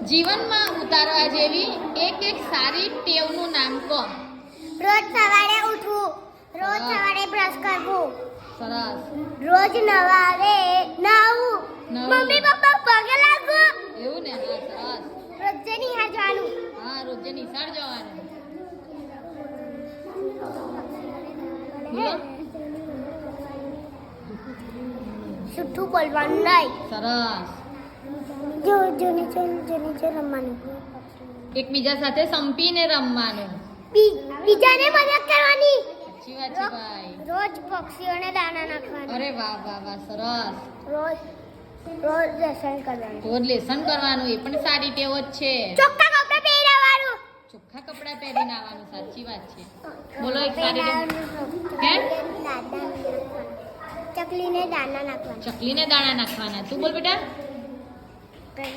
જીવનમાં ઉતારવા જેવી એક સારી ટેવનું નામ કહો. રોજ સવારે ઉઠવું, રોજ સવારે બ્રશ કરવું, સરસ. રોજ નવારે નાહવું, નાહવું. મમ્મી પપ્પા પગે લાગવું, એવું ને? હા, સરસ. રોજે નિહાળ જવાનું, હા, રોજે નિશાળ જવાનું. બોલો. જૂઠું બોલવાનું નહીં, સરસ. જો રમવાનું, એકબીજા સાથે સંપીને રમવાનું. બીજાને મદદ કરવાની, સાચી વાત છે ભાઈ. રોજ પક્ષીઓને દાણા નાખવાના, અરે વાહ વાહ વાહ, સરસ. રોજ રોજ લેસન કરવાનું, રોજ લેસન કરવાનું, એ પણ સારી ટેવ જ છે. ચોખ્ખા કપડાં પહેરવાનું, ચોખ્ખા કપડાં પહેરીને આવવાનું, સાચી વાત છે. બોલો એક સારી ટેવ. હે? ચકલીને દાણા નાખવાના, ચકલીને દાણા નાખવાના. તું બોલ બેટા.